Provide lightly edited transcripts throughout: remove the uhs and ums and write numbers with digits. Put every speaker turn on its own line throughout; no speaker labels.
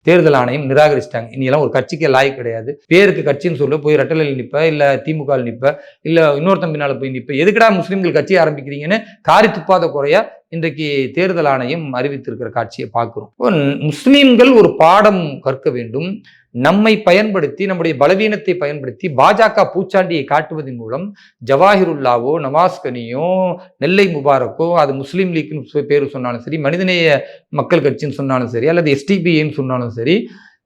தேர்தல் ஆணையம் நிராகரிச்சிட்டாங்க. இனியெல்லாம் ஒரு கட்சிக்கே லாய்க்கு கிடையாது. பேருக்கு கட்சின்னு சொல்லு, போய் ரெட்டலையில் நிற்ப, இல்ல திமுக நிற்ப, இல்ல இன்னொருத்தன் பின்னால போய் நிற்ப. எதுக்குடா முஸ்லிம்கள் கட்சி ஆரம்பிக்கிறீங்கன்னு காரி துப்பாத குறையா இன்றைக்கு தேர்தல் ஆணையம் அறிவித்திருக்கிற காட்சியை பார்க்கிறோம். முஸ்லிம்கள் ஒரு பாடம் கற்க வேண்டும். நம்மை பயன்படுத்தி, நம்முடைய பலவீனத்தை பயன்படுத்தி பாஜக பூச்சாண்டியை காட்டுவதன் மூலம் ஜவாஹிருல்லாவோ, நவாஸ்கனியோ, நெல்லை முபாரக்கோ, அது முஸ்லீம் லீக்னு பேர் சொன்னாலும் சரி, மனிதநேய மக்கள் கட்சின்னு சொன்னாலும் சரி, அல்லது எஸ்டிபிஐன்னு சொன்னாலும் சரி,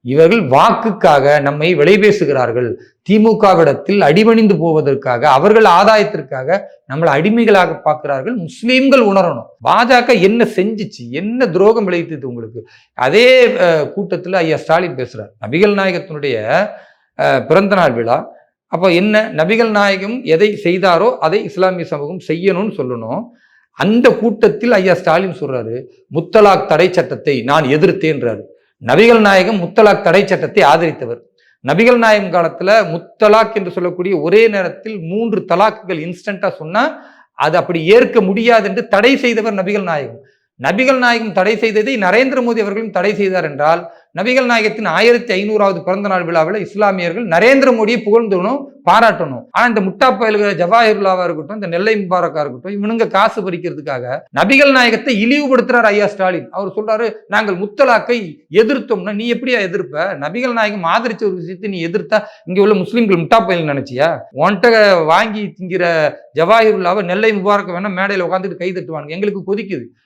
இவர்கள் வாக்குக்காக நம்மை விலை பேசுகிறார்கள். திமுகவிடத்தில் அடிபணிந்து போவதற்காக, அவர்கள் ஆதாயத்திற்காக நம்மளை அடிமைகளாக பார்க்கிறார்கள். முஸ்லீம்கள் உணரணும், பாஜக என்ன செஞ்சிச்சு, என்ன துரோகம் விளைவித்தது உங்களுக்கு. அதே கூட்டத்தில் ஐயா ஸ்டாலின் பேசுறார். நபிகள் நாயகத்தினுடைய பிறந்த நாள் விழா. அப்போ என்ன, நபிகள் நாயகம் எதை செய்தாரோ அதை இஸ்லாமிய சமூகம் செய்யணும்னு சொல்லணும். அந்த கூட்டத்தில் ஐயா ஸ்டாலின் சொல்றாரு, முத்தலாக் தடை சட்டத்தை நான் எதிர்த்தேன்றாரு. நபிகள் நாயகம் முத்தலாக் தடை சட்டத்தை ஆதரித்தவர். நபிகள் நாயகம் காலத்துல முத்தலாக் என்று சொல்லக்கூடிய ஒரே நேரத்தில் 3 தலாக்குகள் இன்ஸ்டன்டா சொன்னா அது அப்படி ஏற்க முடியாது என்று தடை செய்தவர் நபிகள் நாயகம். நபிகள் நாயகம் தடை செய்ததை நரேந்திர மோடி அவர்களும் தடை செய்தார் என்றால், நபிகள் நாயகத்தின் 1500வது பிறந்த நாள் விழாவில் இஸ்லாமியர்கள் நரேந்திர மோடியை புகழ்ந்தணும், பாராட்டணும். ஆனா இந்த முட்டா பயல்கிற ஜவாஹிருல்லாவா இருக்கட்டும், இந்த நெல்லை முபாரக்கா இருக்கட்டும், இவனுங்க காசு பறிக்கிறதுக்காக நபிகள் நாயகத்தை இழிவுபடுத்துறார் ஐயா ஸ்டாலின். அவர் சொல்றாரு, நாங்கள் முத்தலாக்கை எதிர்த்தோம்னா நீ எப்படியா எதிர்ப்ப? நபிகள் நாயகம் ஆதரிச்ச ஒரு விஷயத்தை நீ எதிர்த்தா இங்க உள்ள முஸ்லீம்கள் முட்டா பயல் நினைச்சியா? ஒன்ட்ட வாங்கி திங்கிற ஜவாஹிருல்லாவை நெல்லை முபாரக்க வேணா மேடையில் உட்காந்துட்டு கை தட்டுவானுங்க. எங்களுக்கு கொதிக்குது.